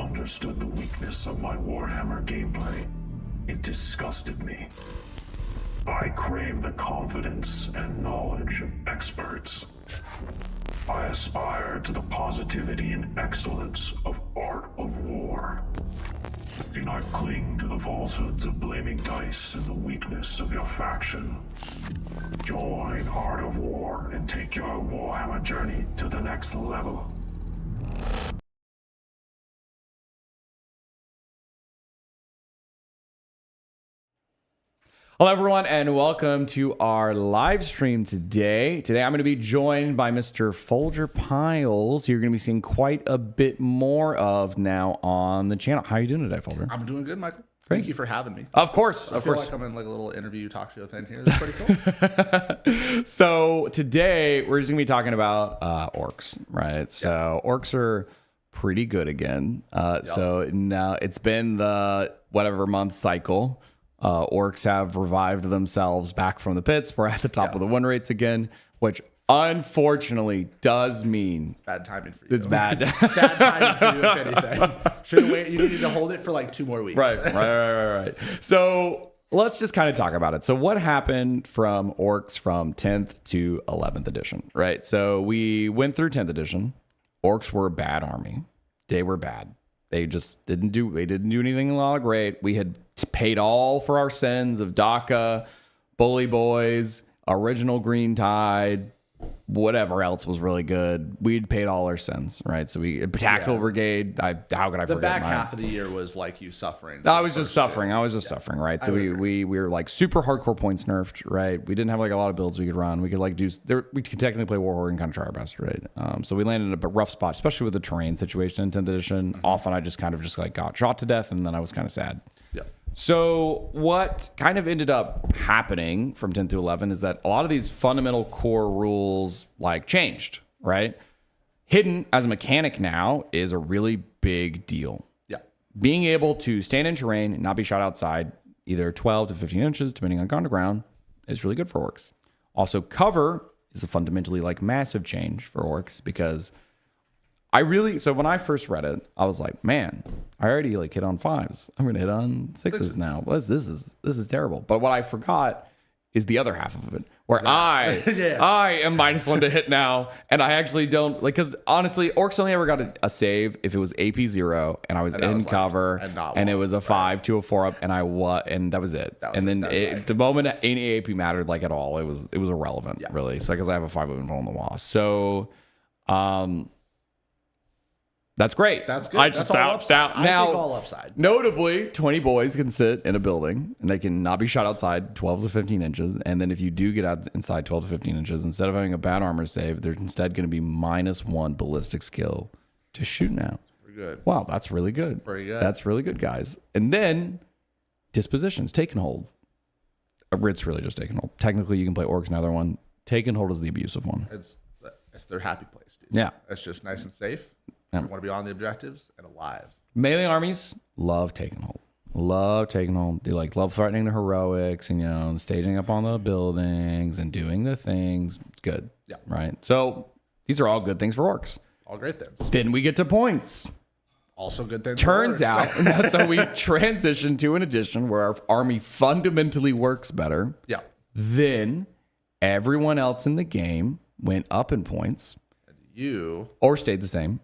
understood the weakness of my Warhammer gameplay. It disgusted me. I crave the confidence and knowledge of experts. I aspire to the positivity and excellence of Art of War. Do not cling to the falsehoods of blaming dice and the weakness of your faction. Join Art of War and take your Warhammer journey to the next level. Hello, everyone, and welcome to our live stream today. Today, I'm going to be joined by Mr. Folger Piles. You're going to be seeing quite a bit more of now on the channel. How are you doing today, Folger? I'm doing good, Michael. Thank you for having me. Of course, I feel like I'm in like a little interview talk show thing here. That's pretty cool. So today, we're just going to be talking about orcs, right? So orcs are pretty good again. So now it's been the whatever month cycle. Orcs have revived themselves back from the pits. We're at the top of the win rates again, which unfortunately does mean Bad timing for you. it's bad. Bad timing for you, if anything. Should wait. You needed to hold it for like 2 more weeks. Right. So let's just kind of talk about it. So what happened from Orcs from 10th to 11th edition, right? So we went through 10th edition. Orcs were a bad army. They were bad. They just didn't do anything a lot great. We had paid all for our sins of DACA, Bully Boys, Original Green Tide, whatever else was really good. We'd paid all our sins, right? So we Tactical Brigade. How could I forget? The back mine? half of the year was like you suffering. I was just suffering. Right? So we were like super hardcore points nerfed, right? We didn't have like a lot of builds we could run. We could like we could technically play Warhorde and kind of try our best, right? So we landed in a rough spot, especially with the terrain situation in 10th edition. Often I just like got shot to death, and then I was kind of sad. Yeah. So what kind of ended up happening from 10 to 11 is that a lot of these fundamental core rules like changed, right? Hidden as a mechanic now is a really big deal. Yeah. Being able to stand in terrain and not be shot outside, either 12 to 15 inches, depending on ground, is really good for orcs. Also, cover is a fundamentally like massive change for orcs because so when I first read it, I was like, man, I already like hit on 5s. I'm gonna hit on 6s now. This is terrible. But what I forgot is the other half of it, where I am -1 to hit now, and I actually don't like, because honestly, orcs only ever got a save if it was AP 0 and I was in cover and it was a 5 to a 4 up and and that was it. The moment any AP mattered like at all, it was irrelevant really. So because I have a 5 on the wall, so that's great. That's good. I just stopped out. Now, I think all upside. Notably, 20 boys can sit in a building and they can not be shot outside 12 to 15 inches. And then if you do get out inside 12 to 15 inches, instead of having a bad armor save, there's instead going to be -1 ballistic skill to shoot now. Pretty good. Wow, that's really good. Pretty good. That's really good, guys. And then dispositions, take and hold. It's really just take and hold. Technically, you can play orcs another one. Take and hold is the abusive one. It's their happy place, dude. Yeah. It's just nice and safe. I want to be on the objectives and alive. Melee armies love taking hold. They love threatening the heroics and staging up on the buildings and doing the things. It's good. Yeah. Right. So these are all good things for orcs. All great things. Then we get to points. Also good things. Turns out, so we transition to an edition where our army fundamentally works better. Yeah. Then everyone else in the game went up in points. Or stayed the same.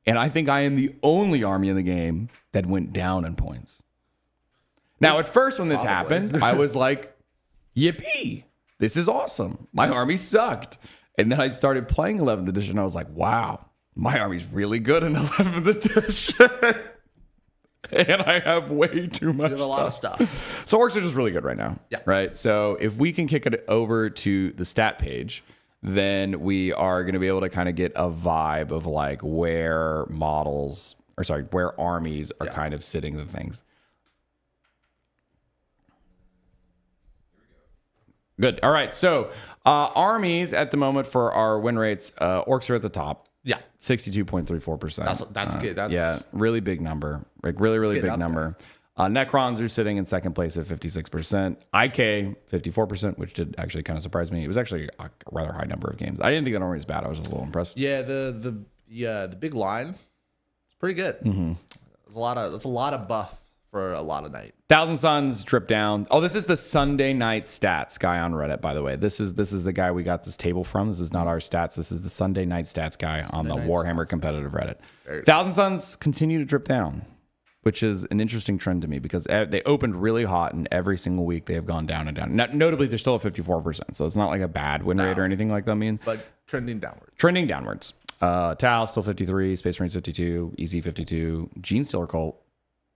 And I think I am the only army in the game that went down in points. Now, at first when this happened, I was like, yippee, this is awesome. My army sucked. And then I started playing 11th edition. I was like, wow, my army's really good in 11th edition. And I have way too much. You have a lot of stuff. So orcs are just really good right now. Yeah. Right. So if we can kick it over to the stat page, then we are going to be able to kind of get a vibe of like where armies are kind of sitting the things. Good. All right. So armies at the moment for our win rates, orcs are at the top. Yeah. 62.34%. That's good. Really big number. Like really big number. Necrons are sitting in second place at 56%. IK, 54%, which did actually kind of surprise me. It was actually a rather high number of games. I didn't think that army was bad. I was just a little impressed. Yeah, the big line, it's pretty good. Mm-hmm. That's a lot of buff for a lot of night. Thousand Suns drip down. Oh, this is the Sunday night stats guy on Reddit, by the way. This is the guy we got this table from. This is not our stats. This is the Sunday night stats guy on the Warhammer competitive Reddit. Thousand Suns continue to drip down, which is an interesting trend to me because they opened really hot and every single week they have gone down and down. Notably, they're still at 54%, so it's not like a bad win rate or anything like that. I mean, but trending downwards. Trending downwards. Tau still 53, Space Marines 52, EZ 52, Gene Stealer Cult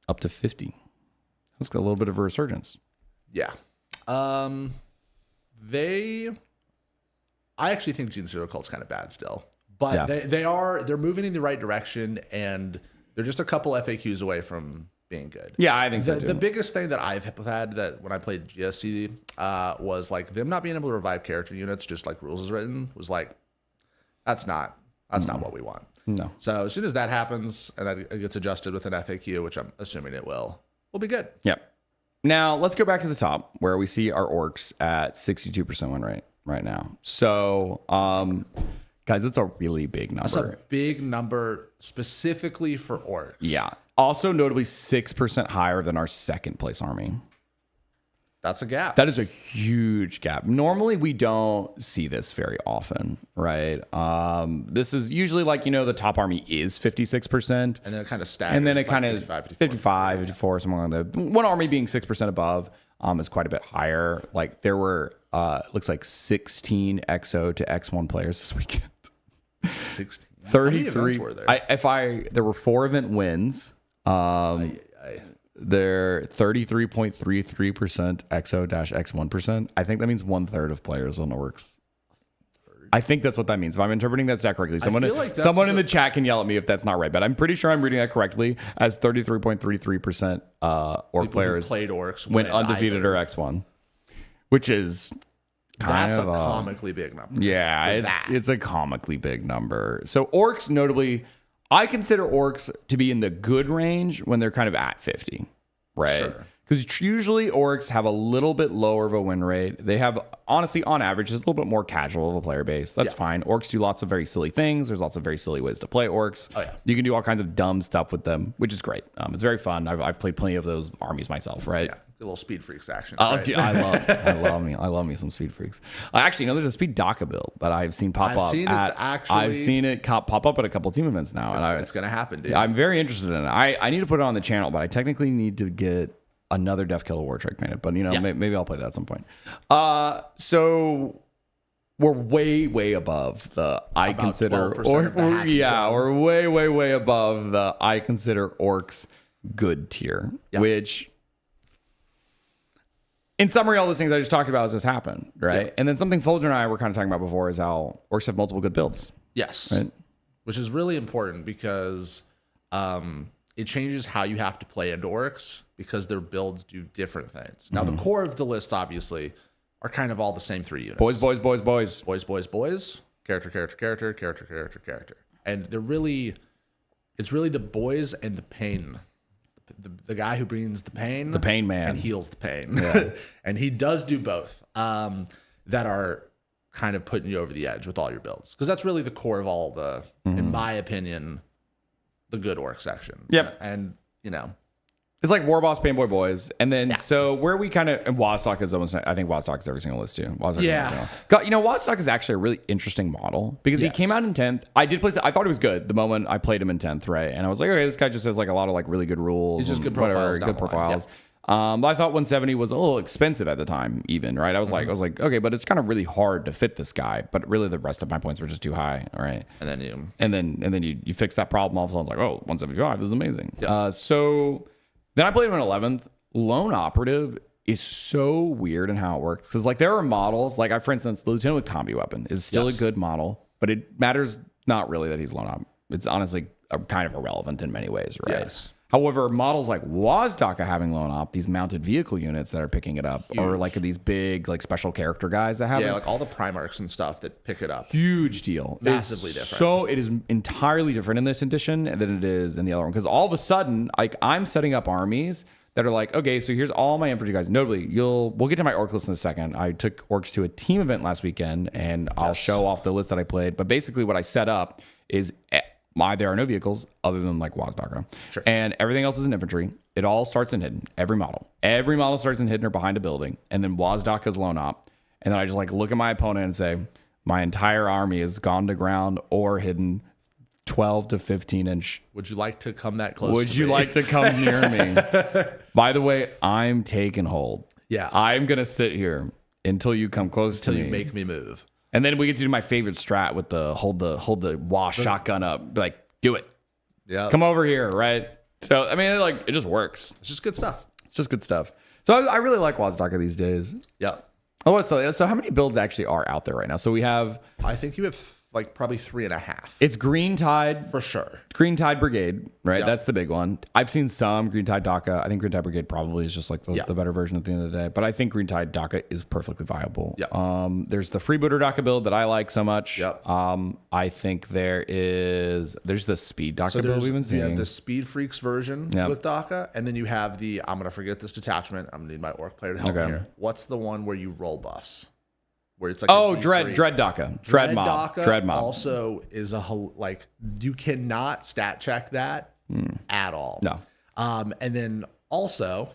up to 50. Let's get a little bit of a resurgence. Yeah. I actually think Gene Stealer Cult's kind of bad still, but they're moving in the right direction, and they're just a couple FAQs away from being good. Yeah, I think so too. The biggest thing that I've had that when I played GSC was like them not being able to revive character units just like rules is written was like, that's not what we want. No. So as soon as that happens and that it gets adjusted with an FAQ, which I'm assuming it will, we'll be good. Yep. Now let's go back to the top where we see our Orks at 62% win rate right now. So, guys, that's a really big number. That's a big number specifically for Orks. Yeah. Also notably 6% higher than our second place army. That's a gap. That is a huge gap. Normally, we don't see this very often, right? This is usually like, the top army is 56%. And then it kind of staggers. And then it It's kind like of 55, 54, somewhere along there. One army being 6% above is quite a bit higher. Like there were, looks like 16 XO to X1 players this weekend. 16. 33. How many events were there? There were 4 event wins. They're 33.33% XO-X1%. I think that means 1/3 of players on Orks. I think that's what that means. If I'm interpreting that stat correctly, someone in the chat can yell at me if that's not right, but I'm pretty sure I'm reading that correctly as 33.33% Ork players played Orks went undefeated or X1, which is that's a comically big number. Yeah, it's a comically big number. So Orks, notably, I consider Orks to be in the good range when they're kind of at 50, right? Because usually Orks have a little bit lower of a win rate. They have, honestly, on average, just a little bit more casual of a player base. That's fine. Orks do lots of very silly things. There's lots of very silly ways to play Orks. Oh, yeah. You can do all kinds of dumb stuff with them, which is great. It's very fun. I've played plenty of those armies myself, right? Yeah. A little speed freaks action. Right? I love me some speed freaks. Actually, there's a speed DACA build that I've seen pop up. I've seen it pop up at a couple team events now, and it's gonna happen, dude. I'm very interested in it. I need to put it on the channel, but I technically need to get another Def Killer War Trek painted. But maybe I'll play that at some point. So we're way above the I About consider 12% of the hacky zone. We're way above the I consider Orks good tier, which. In summary, all those things I just talked about has just happened, right? Yep. And then something Folger and I were kind of talking about before is how Orks have multiple good builds. Yes. Right? Which is really important because it changes how you have to play into Orks because their builds do different things. Now, the core of the list, obviously, are kind of all the same 3 units. Boys. Character. And they're really, it's really the boys and the pain. The guy who brings the pain man, and heals the pain. Yeah. And he does do both that are kind of putting you over the edge with all your builds. Because that's really the core of all the, in my opinion, the good Orc section. Yep. And, it's like War Boss, Painboy Boys. And then, so where we kind of, and Wadstock is almost, I think Wadstock is every single list too. Wadstock is actually a really interesting model because he came out in 10th. I thought he was good the moment I played him in 10th, right? And I was like, okay, this guy just has like a lot of like really good rules. He's just good profiles. Good profiles. But I thought 170 was a little expensive at the time, even, right? I was like, okay, but it's kind of really hard to fit this guy. But really, the rest of my points were just too high, all right? And then you fix that problem. All of a sudden, it's like, oh, 175, this is amazing. Yep. So then I played him in 11th. Lone Operative is so weird in how it works because like there are models, like for instance, the Lieutenant with Combi Weapon is still a good model, but it matters not really that he's Lone Op. It's honestly kind of irrelevant in many ways, right? Yes. However, models like Wazdaka having Lone Op, these mounted vehicle units that are picking it up, or like these big like special character guys that have it. Yeah, like all the Primarchs and stuff that pick it up. Huge deal. Massively different. So it is entirely different in this edition than it is in the other one. Because all of a sudden, like I'm setting up armies that are like, okay, so here's all my infantry guys. Notably, we'll get to my Orc list in a second. I took Orcs to a team event last weekend, and I'll show off the list that I played. But basically what I set up is there are no vehicles other than like Wazdaka. Sure. And everything else is in infantry. It all starts in hidden. Every model starts in hidden or behind a building. And then Wazdaka's lone op. And then I just like look at my opponent and say, my entire army has gone to ground or hidden 12 to 15 inch. Would you like to come that close? Would you like to come near me? By the way, I'm taking hold. Yeah. I'm going to sit here until you come close to me. Until you make me move. And then we get to do my favorite strat with the hold the wash shotgun up. Be like, do it. Yeah. Come over here, right? So, I mean, like, it just works. It's just good stuff. It's just good stuff. So I really like Wazdaka these days. Yeah. Oh, so how many builds actually are out there right now? So we have... I think you have like probably 3.5. It's Green Tide. For sure. Green Tide Brigade, right? Yep. That's the big one. I've seen some Green Tide Daka. I think Green Tide Brigade probably is just like the better version at the end of the day. But I think Green Tide Daka is perfectly viable. Yep. There's the Freebooter Daka build that I like so much. Yep. I think there's the Speed Daka build we've been seeing. You have the Speed Freaks version Yep. with Daka, and then you have the, I'm going to forget this detachment. I'm going to need my Orc player to help me here. What's the one where you roll buffs? Where it's like Dread Daka. Dread Mob. Daka Dread Mob. Also is like, you cannot stat check that at all. No. And then also,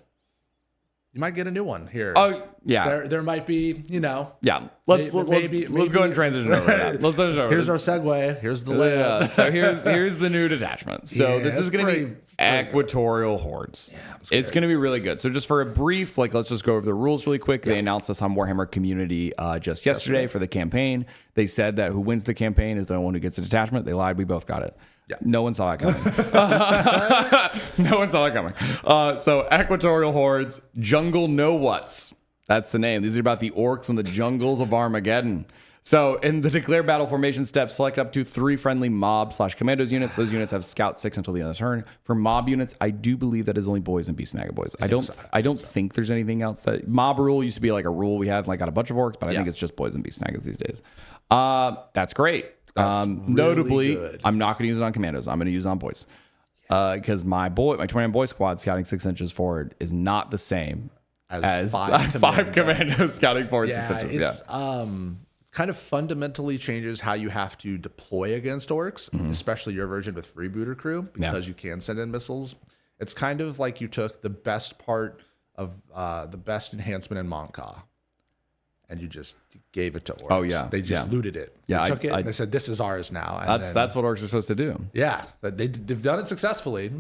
you might get a new one here. Oh, yeah. There might be, Yeah. Let's go and transition over that. Let's transition over. Here's our segue. Here's the layout. Yeah, so here's the new detachment. So this is going to be Equatorial Hordes. Yeah, it's going to be really good. So just for a brief, let's just go over the rules really quick. They announced this on Warhammer Community just yesterday for the campaign. They said that who wins the campaign is the one who gets a detachment. They lied. We both got it. Yeah. No one saw that coming. No one saw that coming. So Equatorial Hordes, Jungle No What's. That's the name. These are about the orcs in the jungles of Armageddon. So in the declare battle formation step, select up to 3 friendly mob/commandos units. Those units have scout 6 until the end of the turn. For mob units, I do believe that is only boys and beast snagga boys. I don't think there's anything else. That mob rule used to be like a rule we had, got a bunch of orcs, but I think it's just boys and beast snaggas these days. That's great. Really notably, good. I'm not going to use it on commandos. I'm going to use it on boys. Because my 20-man boy squad scouting 6 inches forward is not the same as 5 commandos scouting forward 6 inches. It's kind of fundamentally changes how you have to deploy against orcs, especially your version with Freebooter crew, because you can send in missiles. It's kind of like you took the best part of the best enhancement in Monka, and you just gave it to orcs. Oh yeah, they just looted it. Yeah, they took it and they said, "This is ours now." And that's what orcs are supposed to do. Yeah, they've done it successfully.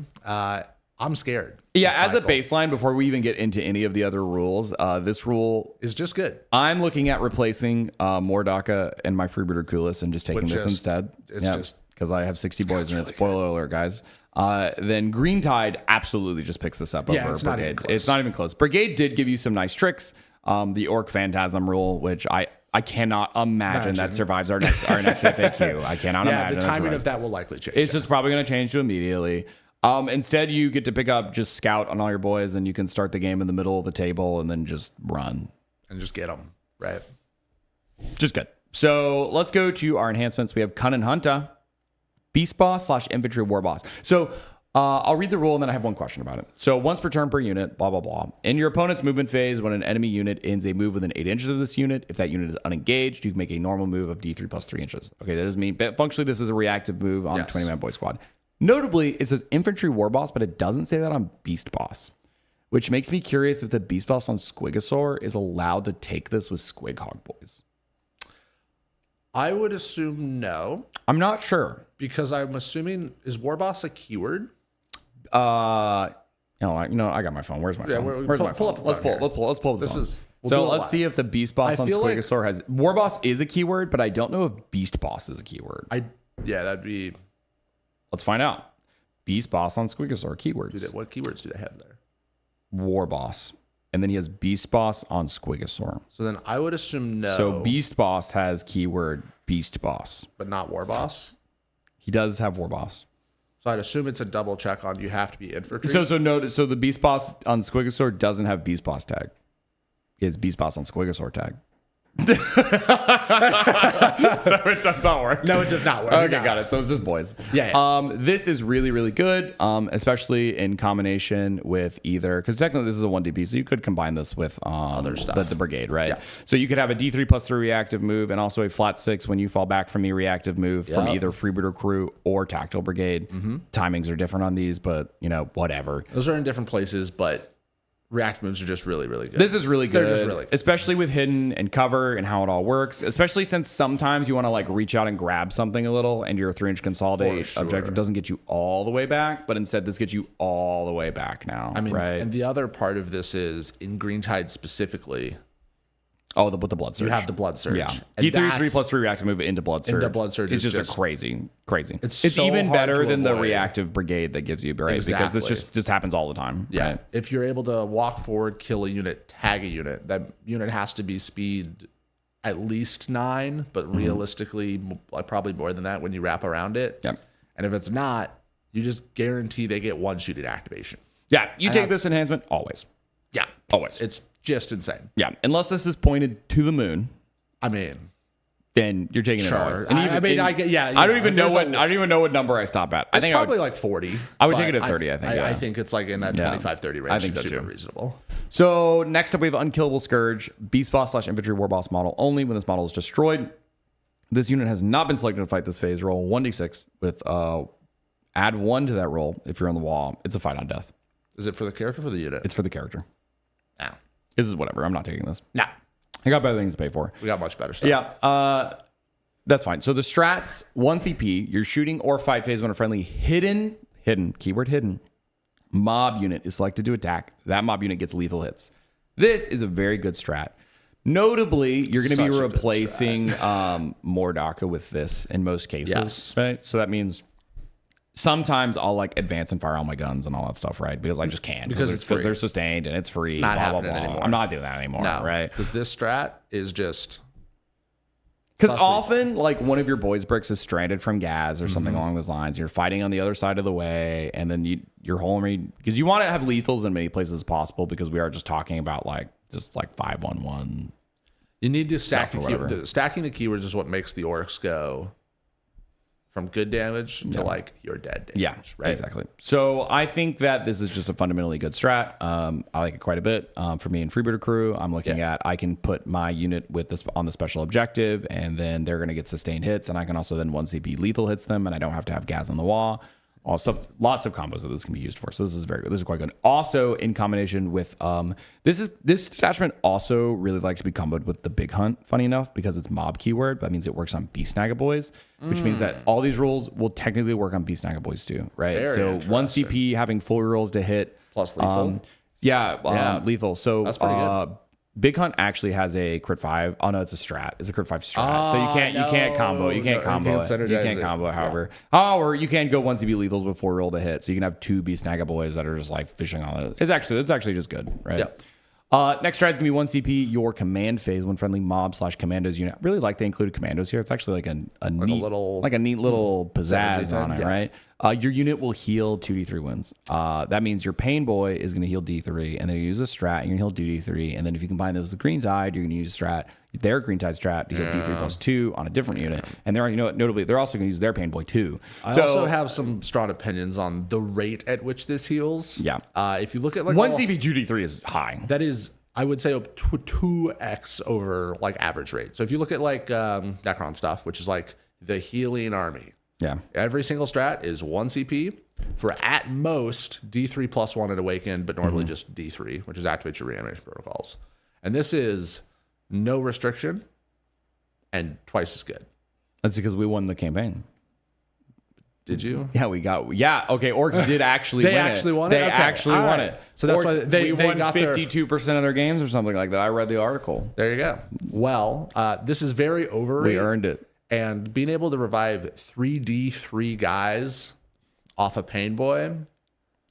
I'm scared. Yeah, as a baseline, before we even get into any of the other rules, this rule is just good. I'm looking at replacing Mordaka and my Freebooter Coolest and just taking this instead. It's just because I have 60 boys in it. Spoiler alert, guys. Then Green Tide absolutely just picks this up over Brigade. It's not even close. Brigade did give you some nice tricks. The Orc Phantasm rule, which I cannot imagine that survives our next FAQ. I cannot imagine. The timing of that will likely change. It's just probably going to change to immediately. Instead, you get to pick up just scout on all your boys, and you can start the game in the middle of the table and then just run. And just get them, right? Just good. So let's go to our enhancements. We have Cunning Hunter, Beast Boss / Infantry War Boss. So I'll read the rule and then I have one question about it. So once per turn per unit, blah, blah, blah. In your opponent's movement phase, when an enemy unit ends a move within 8 inches of this unit, if that unit is unengaged, you can make a normal move of D3 plus 3 inches. Okay, that doesn't mean, but functionally, this is a reactive move on a 20-man boy squad. Notably, it says Infantry War Boss, but it doesn't say that on Beast Boss, which makes me curious if the Beast Boss on Squigosaur is allowed to take this with Squig Hog Boys. I would assume no. I'm not sure. Because I'm assuming, is War Boss a keyword? I got my phone. Where's my phone? Where's my phone? Let's pull the phone. Let's see if the Beast Boss on Squigosaur has... War Boss is a keyword, but I don't know if Beast Boss is a keyword. That'd be... Let's find out. Beast Boss on Squigosaur keywords. What keywords do they have there? War Boss. And then he has Beast Boss on Squigosaur. So then I would assume no. So Beast Boss has keyword Beast Boss. But not War Boss? He does have War Boss. So I'd assume it's a double check on you have to be infantry. So the Beast Boss on Squigosaur doesn't have Beast Boss tag. It's Beast Boss on Squigosaur tag. So it does not work. No, it does not work. Okay, got it. So it's just boys. Yeah. This is really, really good, especially in combination with either, because technically this is a 1DP, so you could combine this with other stuff. The brigade, right? Yeah. So you could have a D3 plus 3 reactive move and also a flat 6 when you fall back from a reactive move from either freebooter crew or tactical brigade. Timings are different on these, but whatever. Those are in different places, but react moves are just really, really good. This is really good. They're just really good. Especially with hidden and cover and how it all works. Especially since sometimes you want to like reach out and grab something a little, and your 3-inch consolidate objective doesn't get you all the way back, but instead this gets you all the way back now. I mean, right? And the other part of this is in Green Tide specifically. Oh, with the blood surge. You have the blood surge. Yeah. And D3 3 plus 3 reactive move into blood surge. Into blood surge is is just a crazy. It's so even hard better to than the avoid. reactive brigade that gives you, right? Exactly. Because this just happens all the time. Yeah. Right? If you're able to walk forward, kill a unit, tag a unit, that unit has to be speed at least 9, but realistically, probably more than that when you wrap around it. Yep. And if it's not, you just guarantee they get 1 shooting activation. Yeah. You take this enhancement always. Yeah. Always. It's just insane. Yeah. Unless this is pointed to the moon. I mean, then you're taking it always. And I get, yeah. I don't even know what number I stop at. I think probably like 40. I would take it at 30. I think. I think it's like in that 25-30 range. I think so super too. reasonable. So next up we have Unkillable Scourge, Beast Boss / Infantry War Boss model only when this model is destroyed. This unit has not been selected to fight this phase. Roll 1d6 with add 1 to that roll if you're on the wall. It's a fight on death. Is it for the character or for the unit? It's for the character. No. This is whatever. I'm not taking this. Nah. I got better things to pay for. We got much better stuff. Yeah. That's fine. So the strats, 1 CP, you're shooting or fight phase when a friendly hidden, keyword hidden, mob unit is selected to attack. That mob unit gets lethal hits. This is a very good strat. Notably, you're going to be replacing Mordaka with this in most cases. Yes. Right? So that means sometimes I'll like advance and fire all my guns and all that stuff, right? Because I just can. Because they're sustained and it's free. Not blah, blah, happening blah. anymore. I'm not doing that anymore, right? Because this strat is just... Because often, like, one of your boys bricks is stranded from gas or something along those lines. You're fighting on the other side of the way, and then you're homing because you want to have lethals in many places as possible. Because we are just talking about like 5-1-1. You need to stack the keywords. Stacking the keywords is what makes the Orks go from good damage to like you're dead damage. Yeah, right. Exactly. So I think that this is just a fundamentally good strat. I like it quite a bit. For me and Freebooter crew, I'm looking at I can put my unit with this on the special objective, and then they're going to get sustained hits, and I can also then 1 CP lethal hits them, and I don't have to have gas on the wall. Also, lots of combos that this can be used for. So this is very good. This is quite good. Also, in combination with this detachment also really likes to be comboed with the Big Hunt. Funny enough, because it's mob keyword, that means it works on Beast Snagaboys, which means that all these rolls will technically work on Beast Snagaboys too, right? Very so 1 CP having full rolls to hit plus lethal. Lethal. So that's pretty good. Big Hunt actually has a crit 5. Oh no, it's a strat. It's a crit 5 strat. So you can't combo. You can't combo it. You can't combo it, however. However, you can go 1 CP lethals with 4 roll to hit. So you can have 2 Beast Snagaboys that are just like fishing on it. It's actually just good, right? Yep. Next strat is gonna be 1 CP your command phase when friendly mob / commandos unit. I really like they included commandos here. It's actually like a neat little pizzazz on it, right? Your unit will heal 2d3 wounds. That means your pain boy is going to heal d3, and then you use a strat, and you're going to heal d3, and then if you combine those with green tide, you're going to use their green tide strat to get d3 plus 2 on a different unit. And notably, they're also going to use their pain boy too. I also have some strong opinions on the rate at which this heals. Yeah. If you look at like 1 CP 2d3 is high. That is, I would say, up to 2x over like average rate. So if you look at like Necron stuff, which is like the healing army. Yeah. Every single strat is 1 CP for at most D3 plus 1 at Awaken, but normally just D3, which is activate your reanimation protocols. And this is no restriction and twice as good. That's because we won the campaign. Did you? Yeah, we got. Yeah, okay. Orcs did actually win it. They actually won it? They Okay. actually All won right. it. So that's Orcs, why they won got their- 52% of their games or something like that. I read the article. There you go. Well, this is very overrated. We earned it. And being able to revive 3D3 guys off a Pain Boy.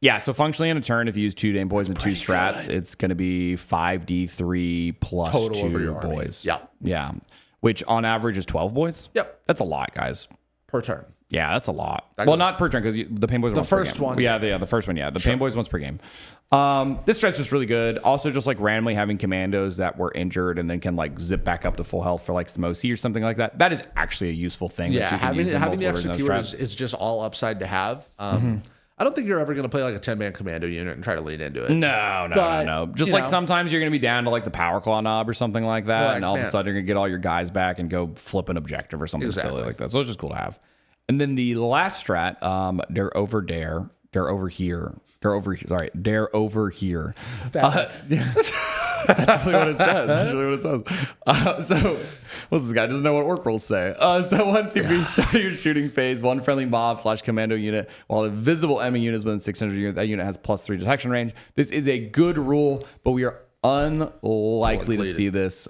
Yeah, so functionally in a turn, if you use 2 Dane Boys and 2 strats, it's going to be 5d3 plus Total 2 over your army. boys. Yep. Yeah. Which on average is 12 boys. Yep. That's a lot, guys. Per turn. Yeah, that's a lot. Well, not per turn, because the Pain Boys once first per game. one. Yeah, the first one, yeah. The Pain Boys once per game. This stretch is really good. Also, just like randomly having commandos that were injured and then can like zip back up to full health for like some OC or something like that. That is actually a useful thing. Yeah, that you can use in having the multiple executor versions of is just all upside to have. I don't think you're ever going to play like a 10-man commando unit and try to lean into it. No. Just like sometimes you're going to be down to like the power claw knob or something like that, Like, and all of a sudden you're going to get all your guys back and go flip an objective or something silly like that. So it's just cool to have. And then the last strat, dare over here. That's really what it says. So, what's this guy? Doesn't know what orc rules say. So once you restart your shooting phase, one friendly mob / commando unit, while a visible enemy unit is within 600 units, that unit has +3 detection range. This is a good rule, but we are unlikely to see this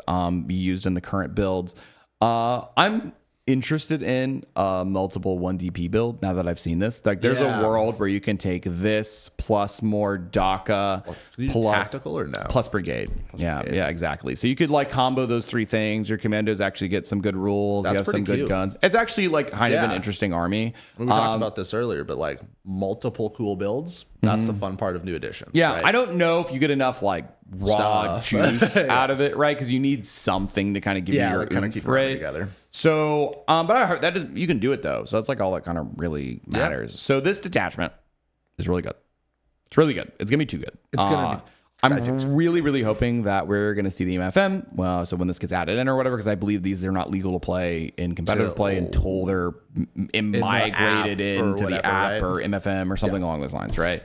be used in the current builds. I'm interested in multiple 1DP build now that I've seen this. Like there's a world where you can take this plus more DACA plus tactical or no? Plus brigade. Yeah, exactly. So you could like combo those three things. Your commandos actually get some good rules. That's you have some pretty good cute. guns. It's actually like kind of an interesting army. We talked about this earlier, but like multiple cool builds, that's the fun part of new editions. Yeah, right? I don't know if you get enough like raw juice out of it, right? Because you need something to kind of give you your kind of keep it right? together. So, but I heard that you can do it though. So that's like all that kind of really matters. So this detachment is really good. It's really good. It's gonna be too good. It's gonna be. I'm really hoping that we're going to see the MFM. Well, so when this gets added in or whatever, because I believe these are not legal to play in competitive play until they're migrated into the app or MFM or something along those lines, right?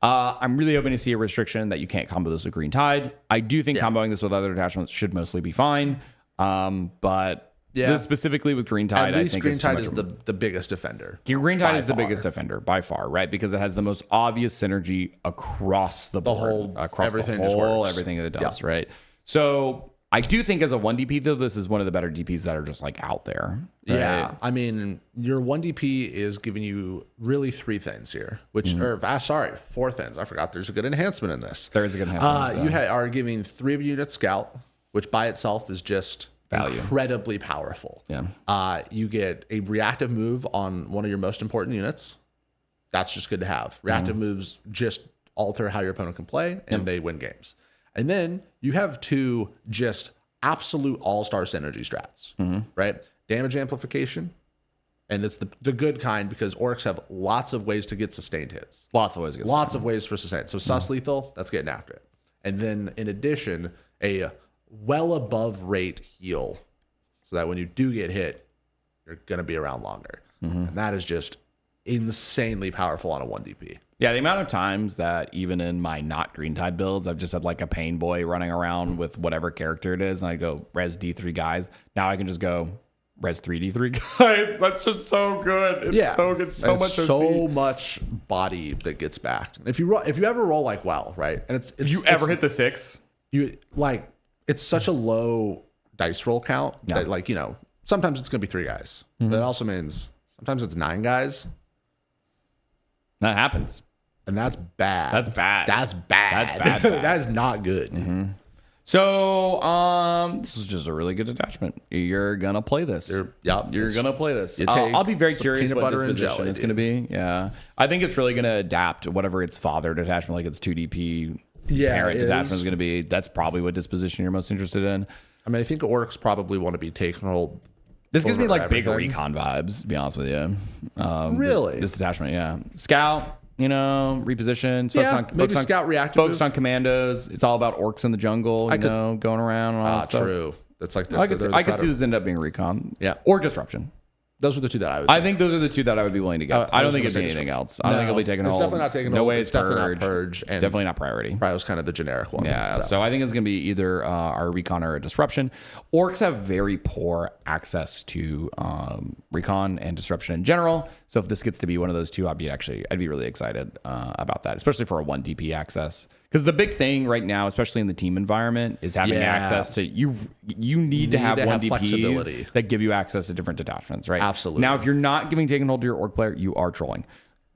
I'm really hoping to see a restriction that you can't combo this with Green Tide. I do think comboing this with other detachments should mostly be fine, but this specifically with Green Tide, At least I think Green Tide is the biggest offender. Green Tide is the biggest offender by far, right? Because it has the most obvious synergy across the board, across everything the just whole, works. everything that it does, right? So I do think as a 1DP though, this is one of the better DPs that are just like out there. Right? Yeah, I mean, your 1DP is giving you really 3 things here, which or 4 things. I forgot there's a good enhancement in this. There is a good enhancement. You are giving 3 of unit scout, which by itself is just incredibly powerful. Yeah. You get a reactive move on one of your most important units. That's just good to have. Reactive moves just alter how your opponent can play, and they win games. And then you have 2 just absolute all-star synergy strats, right? Damage amplification, and it's the good kind because orcs have lots of ways to get sustained hits. Lots of ways to get Lots of ways for sustained. So sus lethal, that's getting after it. And then in addition, a well above rate heal so that when you do get hit, you're going to be around longer. And that is just insanely powerful on a 1DP. Yeah, the amount of times that even in my not Green Tide builds, I've just had like a pain boy running around with whatever character it is, and I go res D3 guys. Now I can just go res 3D3 guys. That's just so good. It's so good. So much body that gets back. If you ever roll like well, right? And it's if you ever hit the 6, you like it's such a low dice roll count that like, you know, sometimes it's going to be 3 guys. But it also means sometimes it's 9 guys. That happens. And that's bad. That's bad. That's bad. That is not good. So, this is just a really good attachment. You're gonna play this. You're gonna play this. I'll be very curious what this position is gonna be. Yeah, I think it's really gonna adapt whatever its father detachment, like its 2DP parent detachment is gonna be. That's probably what disposition you're most interested in. I mean, I think orcs probably want to be taking hold. This gives me like big recon vibes, to be honest with you. Really? This detachment, yeah. Scout. You know, reposition. Maybe scout reactive. Focused on commandos. It's all about orcs in the jungle. You know, going around and all that stuff. True. That's like I could see this end up being recon. Yeah, or disruption. Those are the 2 that I would. I think those are the 2 that I would be willing to guess. I don't think it's anything else. I don't think it'll be taken hold. It's definitely not taken hold. No way it's definitely not purge. And definitely not priority. Probably was kind of the generic one. Yeah. So I think it's going to be either our recon or a disruption. Orcs have very poor access to recon and disruption in general. So if this gets to be one of those 2, I'd be really excited about that, especially for a 1DP access. Because the big thing right now, especially in the team environment, is having access to you need to have 1DPs that give you access to different detachments, right? Absolutely. Now, if you're not giving taken hold to your orc player, you are trolling.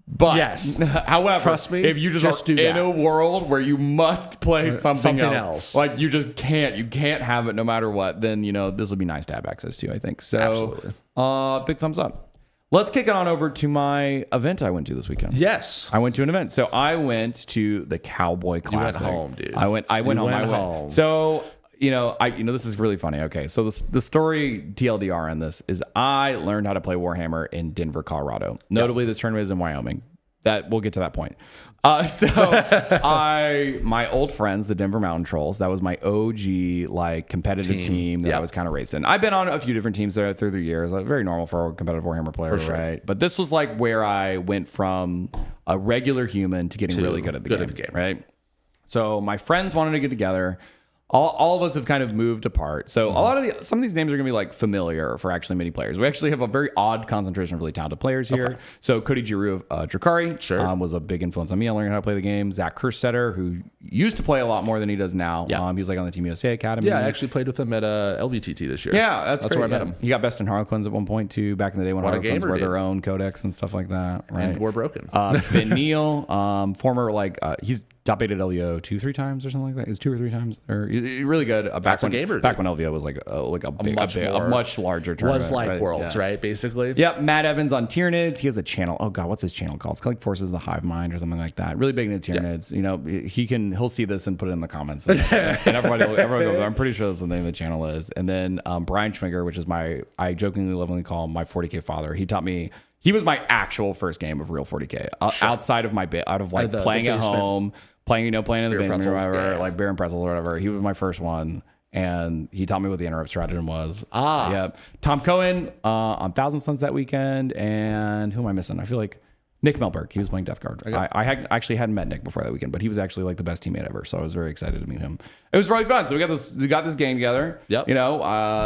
But yes, however, trust me, if you just are in a world where you must play something else, like you can't have it no matter what, then you know this will be nice to have access to. I think so. Absolutely. Big thumbs up. let's kick it on over to my event I went to this weekend. Yes. I went to an event. So I went to the Cowboy Classic. You went home, dude. I went home. So, this is really funny. Okay. So the story TLDR on this is I learned how to play Warhammer in Denver, Colorado. Notably, this tournament is in Wyoming. We'll get to that point. My old friends, the Denver Mountain Trolls, that was my OG competitive team that I was kind of racing. I've been on a few different teams there through the years. Very normal for a competitive Warhammer player, right? But this was where I went from a regular human to getting really good at the game, right? So my friends wanted to get together. All of us have kind of moved apart. So some of these names are going to be familiar for actually many players. We actually have a very odd concentration of really talented players here. Okay. So Cody Giroux of Drakari was a big influence on me. I learned how to play the game. Zach Kerstetter, who used to play a lot more than he does now. He was on the Team USA Academy. Yeah, I actually played with him at LVTT this year. Yeah, that's where I met him. He got best in Harlequins at one point too, back in the day when Harlequins were their own codex and stuff like that. Right? And were broken. Ben Neal, former he's top 8 at LVO 2-3 times or something like that. It's 2 or 3 times. Or really good. Back when LVO was a much larger tournament. Was Worlds, right? Basically. Yep. Matt Evans on Tyranids. He has a channel. Oh God, what's his channel called? It's called Forces of the Hive Mind or something like that. Really big into Tyranids. He'll see this and put it in the comments. And everybody will go, I'm pretty sure that's the name of the channel is. And then Brian Schminger, which is I jokingly lovingly call him my 40K father. He taught me. He was my actual first game of real 40K outside of playing at home. Playing in the basement or whatever, beer and pretzels or whatever. He was my first one, and he taught me what the interrupt stratagem was. Yep. Tom Cohen on Thousand Suns that weekend, and who am I missing? I feel like Nick Melberg. He was playing Death Guard. Okay. I actually hadn't met Nick before that weekend, but he was actually the best teammate ever, so I was very excited to meet him. It was really fun. So we got this game together. Yep.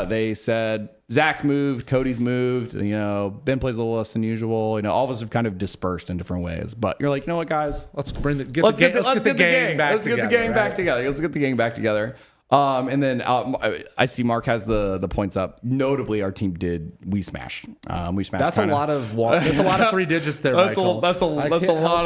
They said Zach's moved, Cody's moved. Ben plays a little less than usual. All of us have kind of dispersed in different ways. But you're like, you know what, guys? Let's get the gang back together. Let's get the gang back together. And then I see Mark has the points up. Notably, our team we smashed. We smashed. That's a lot of 3 digits there, Michael. That's a lot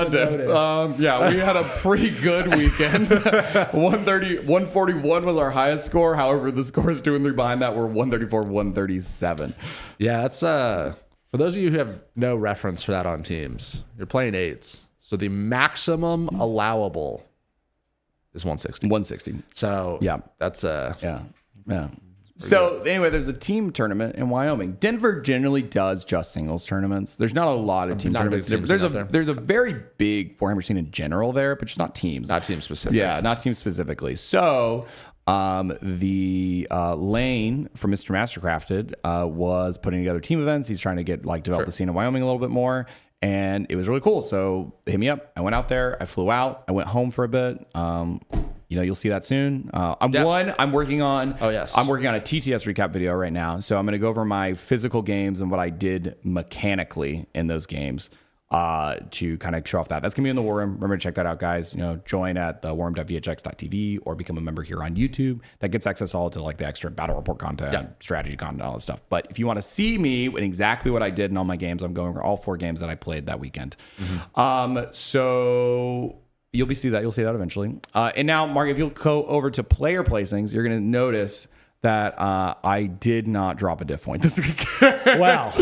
of diff. We had a pretty good weekend. 141 was our highest score. However, the scores 2 and 3 behind that were 134, 137. Yeah, that's for those of you who have no reference for that on teams. You're playing 8s, so the maximum allowable is 160. 160. So that's yeah. So anyway, there's a team tournament in Wyoming. Denver generally does just singles tournaments. There's not a lot of team tournaments. There's a very big Warhammer scene in general there, but just not teams. Not team specific. Yeah, not team specifically. So the Lane from Mr. Mastercrafted was putting together team events. He's trying to develop the scene in Wyoming a little bit more. And it was really cool. So they hit me up. I went out there. I flew out. I went home for a bit. You'll see that soon. I'm working on. Oh yes. I'm working on a TTS recap video right now. So I'm going to go over my physical games and what I did mechanically in those games to kind of show off that. That's going to be in the War Room. Remember to check that out, guys. Join at the warroom.vhx.tv or become a member here on YouTube. That gets access all to the extra battle report content, strategy content, all that stuff. But if you want to see me and exactly what I did in all my games, I'm going over all 4 games that I played that weekend. So you'll see that eventually. And now, Mark, if you'll go over to player placings, you're going to notice that I did not drop a diff point this week. Wow.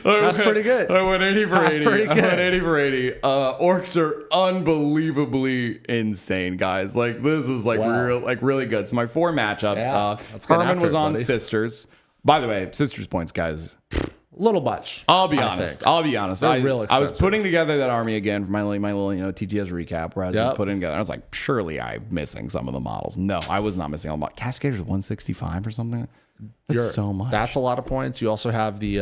That's pretty good. I went 80 for 80. That's pretty good. I went 80 for 80. Orks are unbelievably insane, guys. This is really good. So my 4 matchups. Herman was on Sisters. By the way, Sisters points, guys. Little much. I'll be honest. I was putting together that army again for my little TTS recap where I was putting together. I was like, surely I'm missing some of the models. No, I was not missing all the models. Cascaders 165 or something. That's so much. That's a lot of points. You also have the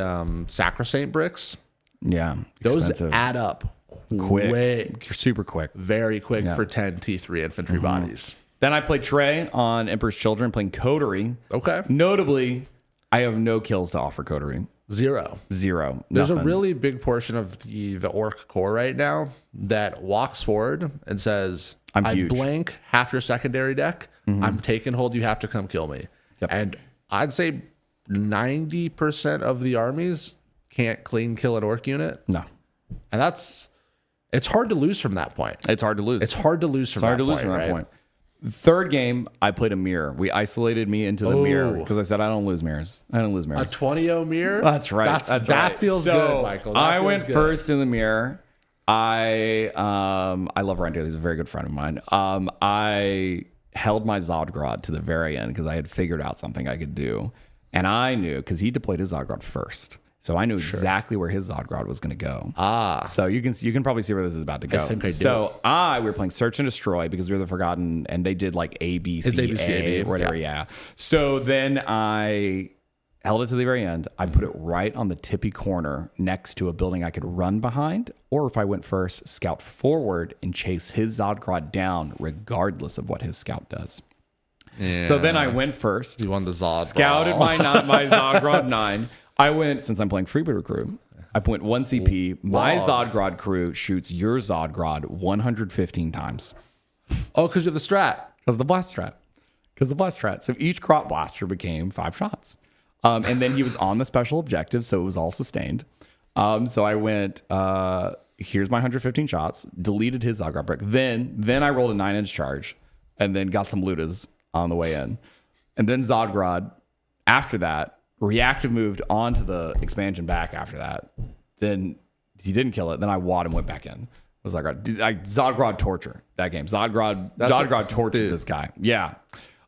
Sacrosanct bricks. Yeah. Those add up quick. Super quick. Very quick for 10 T3 infantry bodies. Then I played Trey on Emperor's Children playing Coterie. Okay. Notably, I have no kills to offer Coterie. Zero. There's a really big portion of the Orc core right now that walks forward and says, I blank half your secondary deck. I'm taking hold. You have to come kill me. Yep. And I'd say 90% of the armies can't clean kill an Orc unit. No. And it's hard to lose from that point. It's hard to lose. It's hard to lose from that point. Third game, I played a mirror. We isolated me into the mirror because I said I don't lose mirrors. I don't lose A mirrors. 20-0 mirror? That's right. That right. feels So, good, Michael. That I feels went good. first in the mirror. I love Ryan Daly. He's a very good friend of mine. I held my Zodgrod to the very end because I had figured out something I could do. And I knew, because he deployed his Zodgrod first. So I knew exactly where his Zodgrod was going to go. So you can probably see where this is about to go. I think I do. So we were playing Search and Destroy because we were the Forgotten, and they did like A, B, C, It's A, B, C, A, A, B, whatever, yeah. So then I held it to the very end. I put it right on the tippy corner next to a building I could run behind, or if I went first, scout forward and chase his Zodgrod down, regardless of what his scout does. Yeah. So then I went first. You won the Zod. Scouted my Zodgrod 9. I went, since I'm playing Freebooter Crew, I went 1 CP. My Zodgrod crew shoots your Zodgrod 115 times. Oh, because you have the strat. Because the blast strat. So each crop blaster became 5 shots. And then he was on the special objective, so it was all sustained. So I went, here's my 115 shots, deleted his Zodgrod brick. Then I rolled a 9-inch charge and then got some Ludas on the way in. And then Zodgrod, after that, reactive moved onto the expansion back after that. Then he didn't kill it. Then I wad and went back in. Was like Zodgrod torture that game. Zodgrod tortured this guy. Yeah.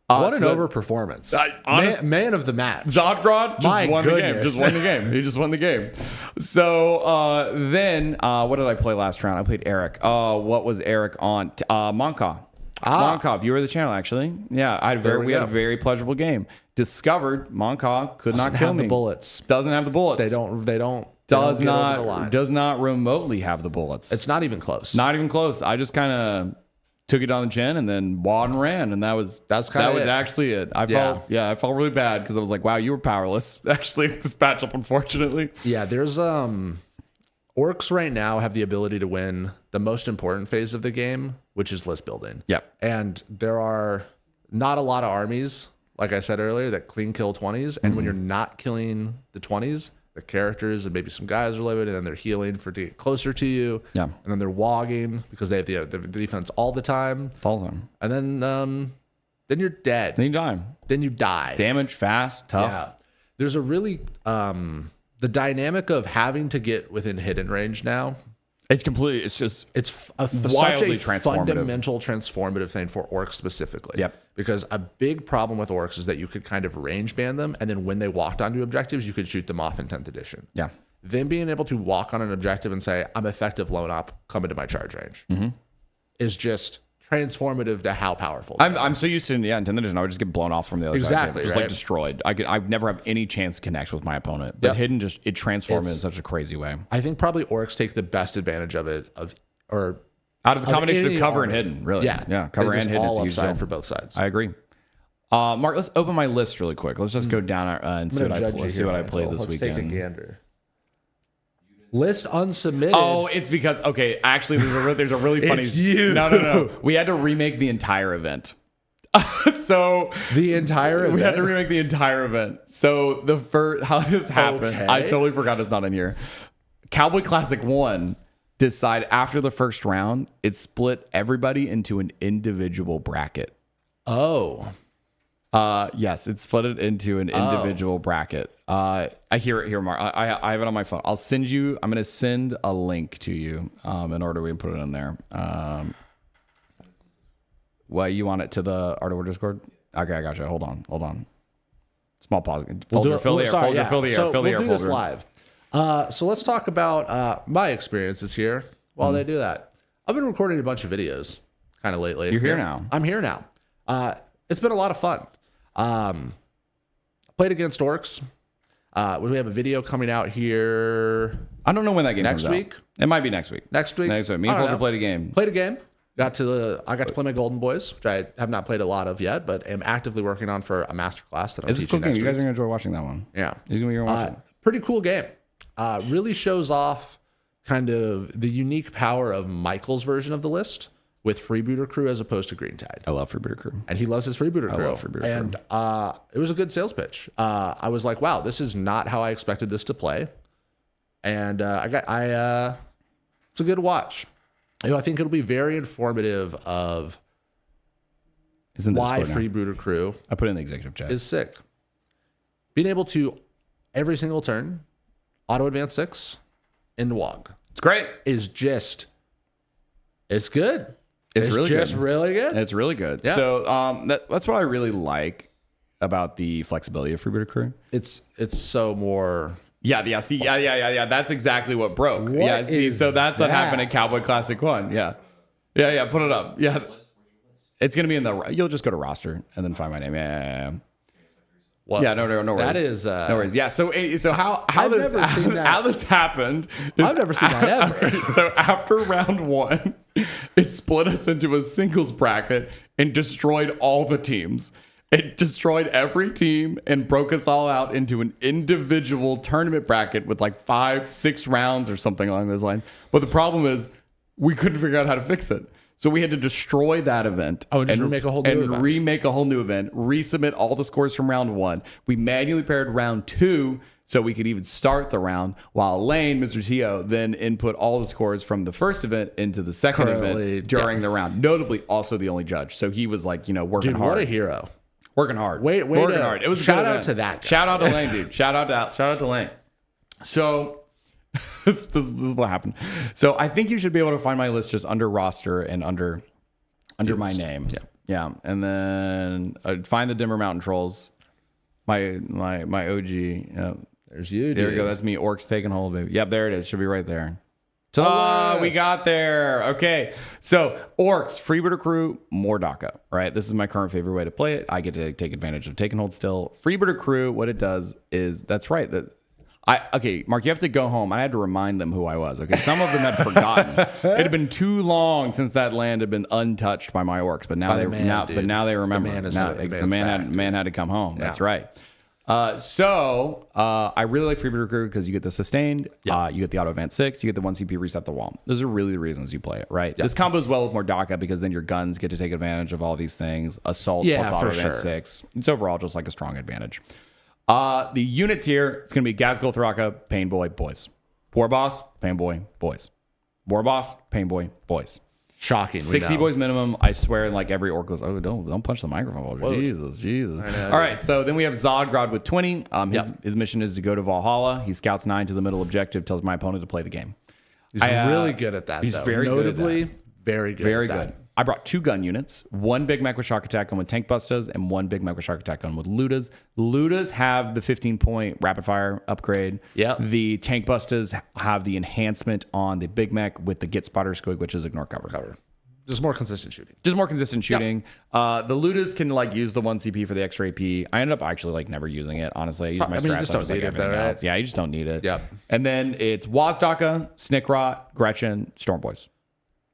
What an overperformance. Man of the match. Zodgrod just won the game. goodness. Just won the game. He just won the game. So then what did I play last round? I played Eric. What was Eric on? Monka. Monka, viewer of the channel, actually. Yeah, we had a very pleasurable game. Discovered Monka could not kill me. The bullets. Doesn't have the bullets. They don't Does get over the line. not does not remotely have the bullets. It's not even close. Not even close. I just kind of took it on the chin and then wad and ran, and that was actually it. I felt really bad because I was like, wow, you were powerless actually this matchup, unfortunately. Yeah, there's Orks right now have the ability to win the most important phase of the game, which is list building. Yep. And there are not a lot of armies, like I said earlier, that clean kill 20s. And when you're not killing the 20s, the characters and maybe some guys are living, and then they're healing to get closer to you. Yeah. And then they're wogging because they have the defense all the time. Falls on. And then you're dead. Then you die. Damage, fast, tough. Yeah. There's a really the dynamic of having to get within hidden range now. It's wildly such a fundamental transformative thing for Orcs specifically. Yep. Because a big problem with Orcs is that you could kind of range ban them, and then when they walked onto objectives, you could shoot them off in 10th edition. Yeah. Then being able to walk on an objective and say, I'm effective loan up, come into my charge range, is just transformative to how powerful. I'm so used to in 10th edition, I would just get blown off from the other side. Just right? like destroyed. I never have any chance to connect with my opponent. But hidden it transforms in such a crazy way. I think probably Orcs take the best advantage of it out of the combination of cover and hidden, really. Yeah, cover and hidden. All upside for both sides. I agree. Mark, let's open my list really quick. Let's just go down and see what I played this weekend. Let's take a gander. List unsubmitted. Oh, it's because actually there's a really funny. It's you. No. We had to remake the entire event. So the entire event. We had to remake the entire event. So how this happened, I totally forgot it's not in here. Cowboy Classic 1 decide after the first round, it split everybody into an individual bracket. Oh. Yes, it split it into an individual bracket. I hear it here, Mark. I have it on my phone. I'm going to send a link to you in order we can put it in there. You want it to the Art of War Discord? Okay, I got you. Hold on. Small pause. Folger, fill the air. We'll do this live. So let's talk about my experiences here while they do that. I've been recording a bunch of videos kind of lately. You're here now. I'm here now. It's been a lot of fun. Played against Orks. We have a video coming out here. I don't know when that game next comes week. Out. It might be next week. Next week. Me and Folger played a game. I got to play my Golden Boys, which I have not played a lot of yet, but am actively working on for a master class that I'm teaching cool next game. week. You guys are gonna enjoy watching that one. Yeah, you're gonna be watching. Pretty cool game. Really shows off kind of the unique power of Michael's version of the list with Freebooter Crew as opposed to Green Tide. I love Freebooter Crew, and he loves his Freebooter Crew. I love Freebooter Crew, and it was a good sales pitch. I was like, wow, this is not how I expected this to play, and it's a good watch. I think it'll be very informative of It's in the why Discord now. Freebooter Crew I put it in the executive chat. is sick. Being able to, every single turn, auto advance 6 into WOG It's great. is just, it's good. It's really just good. really good. It's really good. Yeah. So that's what I really like about the flexibility of Freebooter Crew. It's so more. Yeah. See, yeah. That's exactly what broke. What yeah. See, is so that's what that? happened at Cowboy Classic 1. Yeah. Put it up. Yeah. It's gonna be in the. You'll just go to roster and then find my name. Yeah. What? Yeah. No worries. That is. No worries. Yeah. So how I've this never seen that. how this happened? Is I've never seen that ever. So after round 1, it split us into a singles bracket and destroyed all the teams. It destroyed every team and broke us all out into an individual tournament bracket with like 5-6 rounds or something along those lines. But the problem is we couldn't figure out how to fix it. So we had to destroy that event and remake a whole new event. remake a whole new event, resubmit all the scores from round 1. We manually paired round 2 so we could even start the round, while Lane, Mr. Tio, then input all the scores from the first event into the second event during the round. Notably, also the only judge. So he was like, working hard. What a hero. Working hard. Working hard. It was a shout good out event. to that guy. Shout out to Lane, dude. Shout out to Lane. So this is what happened. So I think you should be able to find my list just under roster and under my name. Yeah. And then find the Dimmer Mountain Trolls. My OG. Yeah. There's you, dude. There we go. That's me. Orks taking hold, baby. Yep, there it is. Should be right there. Ta-da! yes. We got there. Okay. So, Orks, Freebooter Crew, more DACA, right? This is my current favorite way to play it. I get to take advantage of take and hold still. Freebooter Crew, what it does is, that's right. Okay, Mark, you have to go home. I had to remind them who I was. Okay, some of them had forgotten. It had been too long since that land had been untouched by my Orks, but now they remember. The man had to come home. Yeah. That's right. I really like Freebooter Crew because you get the sustained, you get the auto advance 6, you get the 1 CP reset the wall. Those are really the reasons you play it, right? This combos well with more DACA because then your guns get to take advantage of all these things. Assault plus auto advance 6. It's overall just like a strong advantage. The units here, it's going to be Gazgul, Thraka, Pain Boy, boys. War Boss, Pain Boy, boys. War Boss, Pain Boy, boys. Shocking. 60 boys minimum, I swear, in like every orc list. Oh, don't punch the microphone. Jesus. All right, so then we have Zodgrod with 20. His mission is to go to Valhalla. He scouts 9 to the middle objective, tells my opponent to play the game. He's really good at that. He's though. very Notably, good at that. very good. Very at good. that. I brought 2 gun units, 1 Big Mech with Shock Attack gun with Tank Bustas, and 1 Big Mech with Shock Attack gun with Ludas. Ludas have the 15-point rapid fire upgrade. Yep. The Tank Bustas have the enhancement on the Big Mech with the Get Spotter Squig, which is ignore cover. Just more consistent shooting. The Ludas can use the 1 CP for the extra AP. I ended up actually never using it, honestly. I use my strats. You just don't need it though, right? Yeah, you just don't need it. Yep. And then it's Wazdaka, Snickrot, Gretchen, Storm Boys.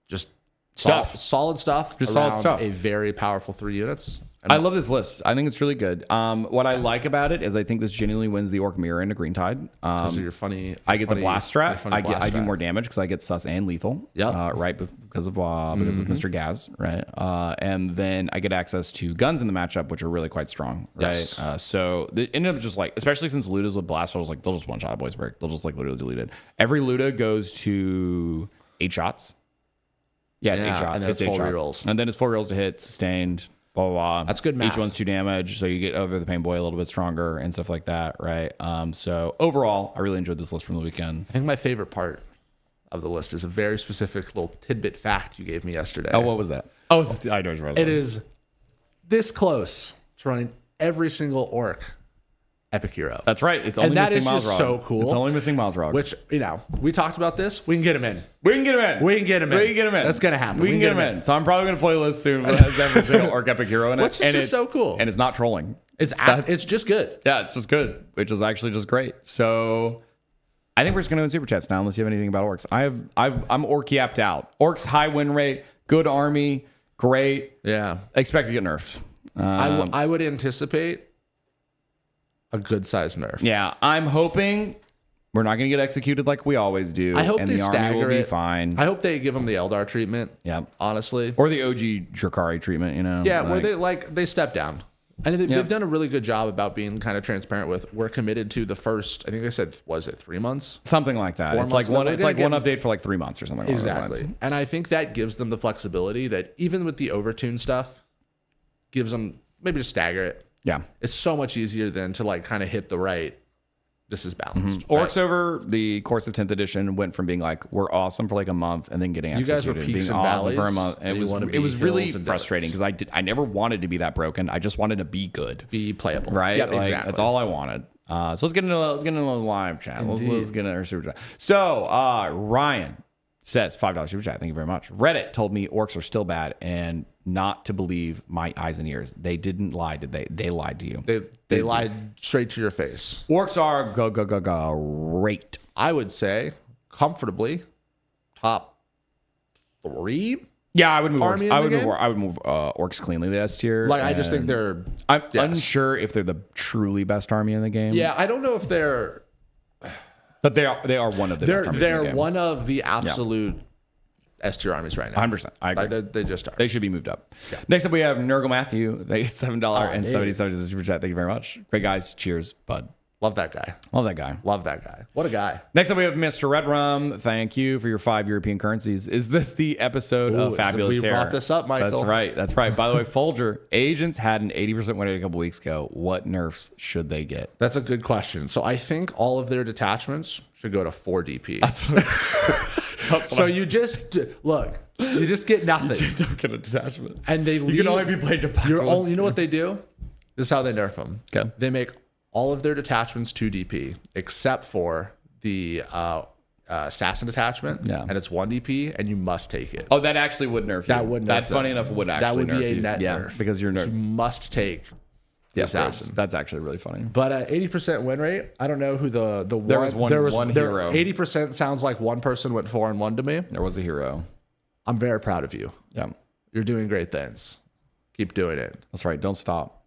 Just Stuff. solid stuff. Just solid stuff. A very powerful 3 units. I love this list. I think it's really good. What I like about it is I think this genuinely wins the Orc Mirror into Green Tide. Because of your funny. I get the blast strat. I do strat. more damage because I get sus and lethal. Yeah. Right, because of Mr. Gaz. Right. And then I get access to guns in the matchup, which are really quite strong. Right. Yes. So it ended up just especially since Luda's with blast, I was they'll just one shot boys break. They'll just literally delete it. Every Luda goes to 8 shots. Yeah, it's 8 shots. And then it's 8 full shots. rerolls. And then it's 4 rerolls to hit, sustained. Blah, blah, blah. That's good math. Each one's 2 damage, so you get over the Pain Boy a little bit stronger and stuff like that, right? So overall, I really enjoyed this list from the weekend. I think my favorite part of the list is a very specific little tidbit fact you gave me yesterday. Oh, what was that? Oh, I know what it is this close to running every single orc epic hero. That's right. It's only that missing is Miles just Rog. so cool. It's only missing Miles Rog. Which, we talked about this. We can get him in. We can get him in. We can get him in. That's going to happen. We can get him in. So I'm probably going to play a list soon that has every single orc epic hero in it. Which is just so cool. And it's not trolling. It's just good. Yeah, it's just good, which is actually just great. So I think we're just going to go in super chats now, unless you have anything about orcs. I'm orc yapped out. Orcs high win rate, good army, great. Yeah. Expect to get nerfed. I would anticipate a good sized nerf. Yeah, I'm hoping we're not going to get executed like we always do. I hope and they the army stagger will be it. fine. I hope they give them the Eldar treatment. Yeah, honestly, or the OG Drakari treatment. Yeah, where they step down. And they've done a really good job about being kind of transparent with, we're committed to the first, I think they said, was it 3 months? Something like that. It's like one update for 3 months or something. Exactly. And I think that gives them the flexibility that even with the overtune stuff, gives them maybe just stagger it. Yeah. It's so much easier than to like kind of hit the right. This is balanced. Orcs over the course of 10th edition went from being like, we're awesome for like a month and then getting You guys executed. were peaks being and awesome valleys, for a month. And and you wanna it be was really hills and frustrating deserts. because I never wanted to be that broken. I just wanted to be good. Be playable. Right? Yep, Like, exactly. that's all I wanted. So let's get into the live chat. Let's get into our super chat. So Ryan says $5 super chat. Thank you very much. Reddit told me orcs are still bad and not to believe my eyes and ears. They didn't lie, did they? They lied to you. They lied straight to your face. Orcs are great. I would say comfortably top 3. Yeah, I would move Army orcs. in I the would move, game? I would move orcs cleanly the S tier. Like I just think and they're. I'm yes. unsure if they're the truly best army in the game. Yeah, I don't know if they're. But they are one of the best armies in the They're game. one of the absolute S tier armies right now. 100%. I agree. Like, they just are. They should be moved up. Yeah. Next up, we have Nurgle Matthew. They get $7 and hey. 70 cents as a super chat. Thank you very much. Great guys. Cheers, bud. Love that guy. Love that guy. Love that guy. What a guy. Next up, we have Mr. Red Rum. Thank you for your 5 European currencies. Is this the episode of Fabulous we Hair? brought this up, Michael. That's right. That's right. By the way, Folger, agents had an 80% win rate a couple weeks ago. What nerfs should they get? That's a good question. So I think all of their detachments should go to 4 DP. That's what So you just look. You just get nothing, don't get a detachment. and they You can only be played to You know what they do? This is how they nerf them. Okay. They make all of their detachments 2 DP, except for the assassin detachment. Yeah. And it's 1 DP, and you must take it. Oh, that actually would nerf you. That would nerf That funny them. enough would That actually would be nerf a you. net Yeah, nerf. because you're You nerf. must take the assassin. That's actually really funny. But 80% win rate. I don't know who the There was one hero. 80% sounds like one person went 4-1 to me. There was a hero. I'm very proud of you. Yeah, You're doing great things. Keep doing it. that's right. Don't stop.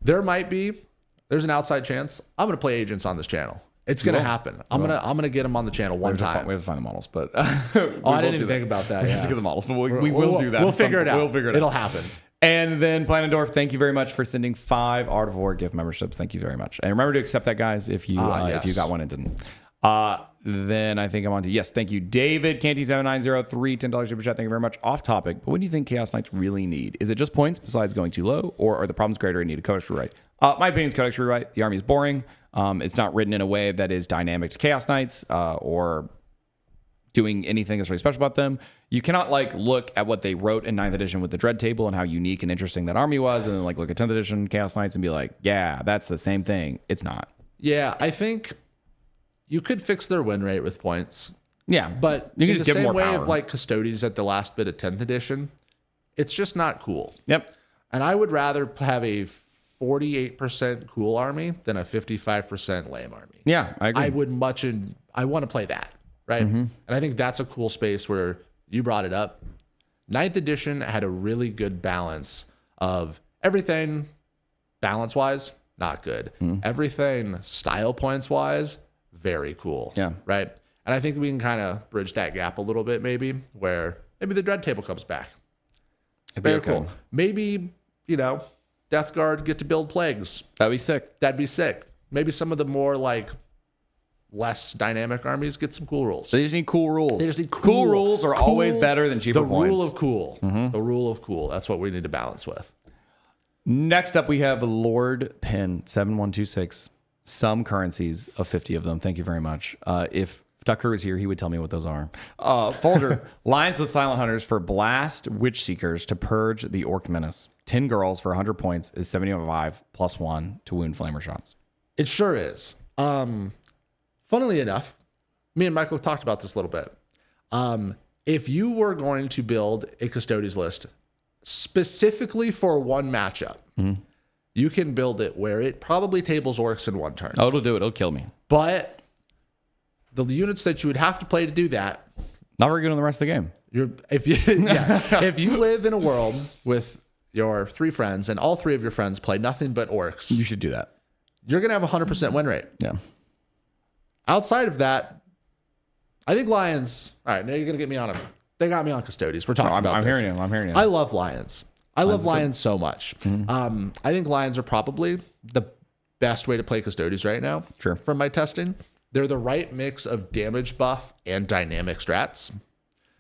There's an outside chance I'm gonna play agents on this channel. It's gonna happen. I'm gonna get them on the channel one time. We have to find the models, but I didn't even think about that. We have to Yeah. get the models, but we will do that. We'll figure it out. We'll figure it It'll out. happen. And then Planendorf, thank you very much for sending 5 Art of War gift memberships. Thank you very much. And remember to accept that, guys, if you Yes. got one and didn't. Then I think I'm on to, yes, thank you, David, Canty7903, $10 super chat. Thank you very much. Off topic, but what do you think Chaos Knights really need? Is it just points besides going too low, or are the problems greater and need a codex rewrite? My opinion is codex rewrite. The army is boring. It's not written in a way that is dynamic to Chaos Knights or doing anything that's really special about them. You cannot like look at what they wrote in 9th edition with the Dread table and how unique and interesting that army was, and then like look at 10th edition Chaos Knights and be like, yeah, that's the same thing. It's not. Yeah, I think you could fix their win rate with points. Yeah, But you can in just the give same more way power. of like Custodies at the last bit of 10th edition, it's just not cool. Yep. And I would rather have a 48% cool army than a 55% lame army. Yeah, I agree. I want to play that, right? And I think that's a cool space where you brought it up. 9th edition had a really good balance of everything balance-wise, not good. Everything style points-wise, very cool. Yeah. Right? And I think we can kind of bridge that gap a little bit maybe, where maybe the Dread table comes back. Very okay. cool. Maybe, Death Guard get to build plagues. That'd be sick. That'd be sick. Maybe some of the more like less dynamic armies get some cool rules. They just need cool rules. They just need cool rules are always better than cheaper the points. rule of cool. The rule of cool. That's what we need to balance with. Next up, we have Lord Penn 7126. Some currencies of 50 of them. Thank you very much. If Tucker was here, he would tell me what those are. Folger, Lions with Silent Hunters for Blast Witch Seekers to purge the Orc Menace. 10 girls for 100 points is 75 plus 1 to wound flamer shots. It sure is. Funnily enough, me and Michael talked about this a little bit. If you were going to build a Custodies list specifically for one matchup, you can build it where it probably tables Orcs in one turn. Oh, it'll do it. It'll kill me. But the units that you would have to play to do that, Not very good in the rest of the game. if you live in a world with your 3 friends and all 3 of your friends play nothing but Orcs, You should do that. you're going to have a 100% win rate. Yeah. Outside of that, I think Lions. All right, now you're gonna get me on them. They got me on Custodies. We're talking about I'm this. hearing you. I'm hearing you. I love Lions. I love Lions so much. I think Lions are probably the best way to play Custodies right now. Sure. From my testing, they're the right mix of damage buff and dynamic strats,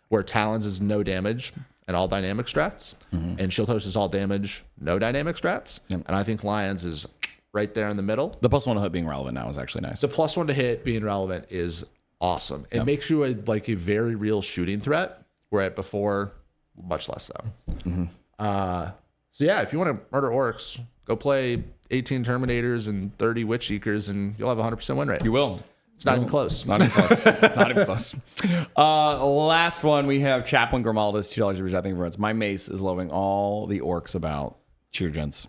where Talons is no damage and all dynamic strats, and Shield Host is all damage, no dynamic strats. And I think Lions is right there in the middle. The +1 to hit being relevant now is actually nice. The +1 to hit being relevant is awesome. It makes you a very real shooting threat, where before, much less so. So yeah, if you want to murder orcs, go play 18 Terminators and 30 Witch Seekers, and you'll have a 100% win rate. You will. It's not even close. Not even close. Not even close. Last one, we have Chaplain Grimaldus, $2 every I think everyone's. My mace is loving all the orcs about cheer gents.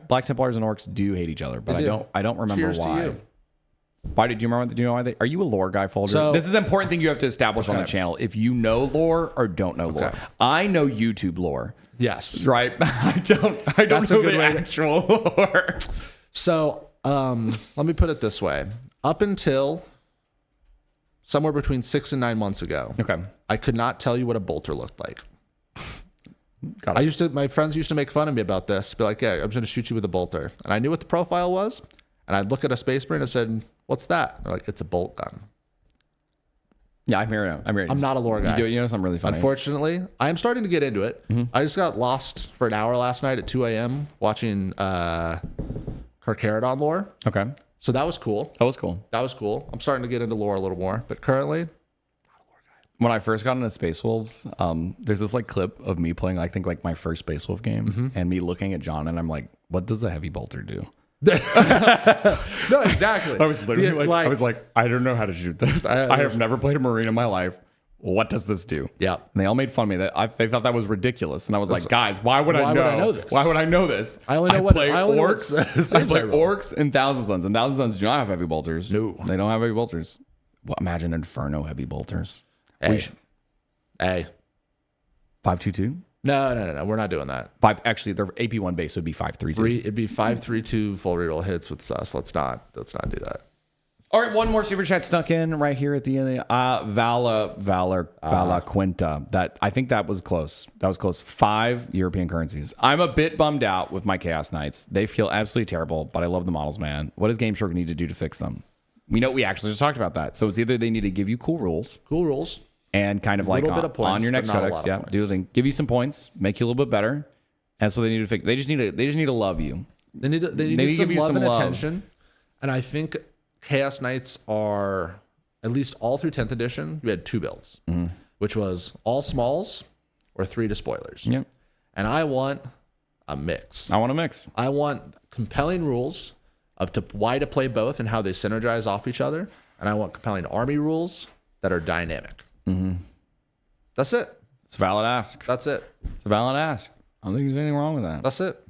Black Templars and orcs do hate each other, but I don't remember Cheers why. to you. Why do you know why they are you a lore guy, Folger? So- this is an important thing you have to establish on the channel. If you know lore or don't know lore. I know YouTube lore. Yes. Right? I don't That's a know good the way to- actual lore. So let me put it this way. Up until somewhere between 6 and 9 months ago, Okay. I could not tell you what a bolter looked like. Got it. My friends used to make fun of me about this. Be like, yeah, I'm just going to shoot you with a bolter. And I knew what the profile was. And I'd look at a Space Marine and I said, what's that? They're like, it's a bolt gun. Yeah, I'm here. I'm not a lore guy. You know something really funny. Unfortunately, I am starting to get into it. I just got lost for an hour last night at 2 a.m. watching Carcharodon lore. Okay. So that was cool. That was cool. I'm starting to get into lore a little more. But currently, When I first got into Space Wolves, there's this like clip of me playing, I think like my first Space Wolf game, and me looking at John, and I'm like, "What does a heavy bolter do?" no, exactly. I was literally I don't know how to shoot this. I have never played a Marine in my life. What does this do? Yeah. And they all made fun of me. They thought that was ridiculous, and I was like, guys, why would I know this? Why would I know this? I only know what play I only know orcs. what's- I play orcs and Thousand Sons, and Thousand Sons do not have heavy bolters. No. They don't have heavy bolters. Well, imagine Inferno heavy bolters. Hey. 522. No. We're not doing that. Actually, their AP1 base would be 532. It'd be 5-3-2 full reroll hits with sus. Let's not do that. All right, one more super chat snuck in right here at the end. Vala Quinta. I think that was close. That was close. 5 European currencies. I'm a bit bummed out with my Chaos Knights. They feel absolutely terrible, but I love the models, man. What does Game Shark need to do to fix them? We actually just talked about that. So it's either they need to give you cool rules and kind of like little bit of points, on your but next not a codex, lot of yeah, points. do the thing, give you some points, make you a little bit better. That's what they need to fix. They just need to love you. They need to some give you love some and love. attention. And I think Chaos Knights are, at least all through 10th edition, you had 2 builds, which was all smalls or 3 despoilers. Yep. And I want a mix. I want a mix. I want compelling rules of why to play both and how they synergize off each other. And I want compelling army rules that are dynamic. That's it. It's a valid ask. That's it. It's a valid ask. I don't think there's anything wrong with that. That's it.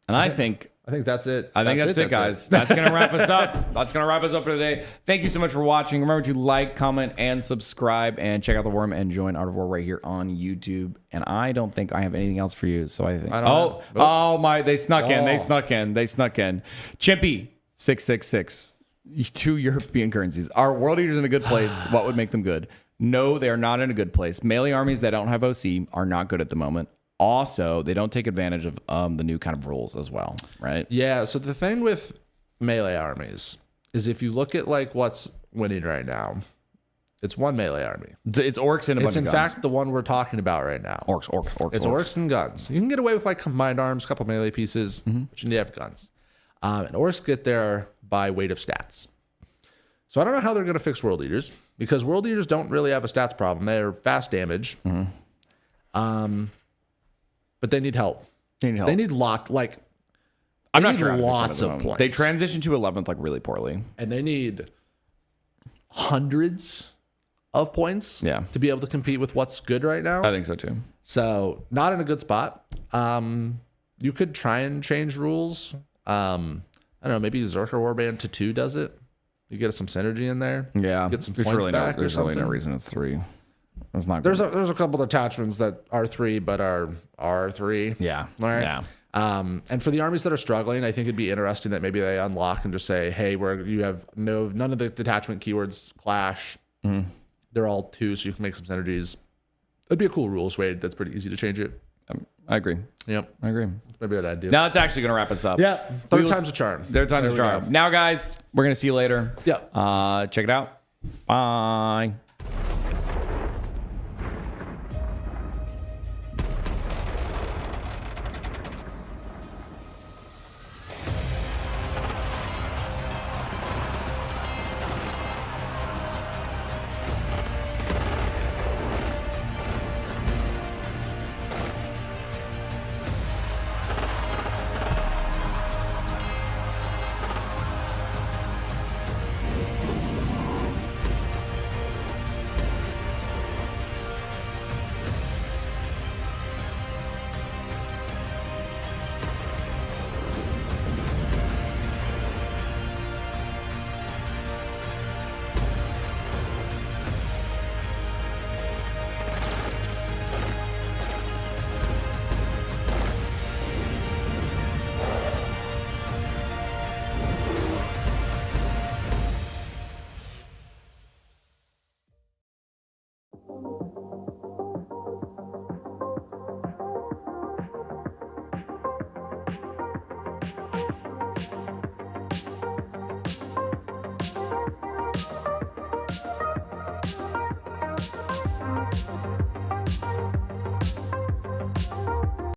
And I think that's it. I think that's it, guys. That's going to wrap us up. That's going to wrap us up for today. Thank you so much for watching. Remember to like, comment, and subscribe, and check out the Worm and join Art of War right here on YouTube. And I don't think I have anything else for you. So I think. They snuck in. They snuck in. Chimpy 666. 2 European currencies. Are World Eaters in a good place? What would make them good? No, they are not in a good place. Melee armies that don't have OC are not good at the moment. Also, they don't take advantage of the new kind of rules as well, right? Yeah, so the thing with melee armies is if you look at like what's winning right now, it's one melee army. It's orcs and a bunch It's of in guns. fact the one we're talking about right now. Orcs. It's orcs and guns. You can get away with like combined arms, a couple melee pieces, but you need to have guns. And orcs get there by weight of stats. So I don't know how they're going to fix World Eaters because World Eaters don't really have a stats problem. They're fast damage. But they need help. They need I'm not sure. lots of points. They transitioned to 11th like really poorly. And they need hundreds of points to be able to compete with what's good right now. I think so too. So not in a good spot. You could try and change rules. I don't know, maybe Zerker Warband to 2 does it. You get some synergy in there. Yeah. Get some There's points really back there's or really no something. reason it's 3. It's not There's good. a couple of attachments that are 3 but are R3. Yeah. All right. Yeah. And for the armies that are struggling, I think it'd be interesting that maybe they unlock and just say, hey, you have none of the detachment keywords clash. They're all 2, so you can make some synergies. It'd be a cool rules weight. That's pretty easy to change it. I agree. Yep. I agree. Maybe what I'd do. Now it's actually going to wrap us up. Yeah. Third time's a charm. Third time's a There we charm. go. Now, guys, we're going to see you later. Yep. Check it out. Bye.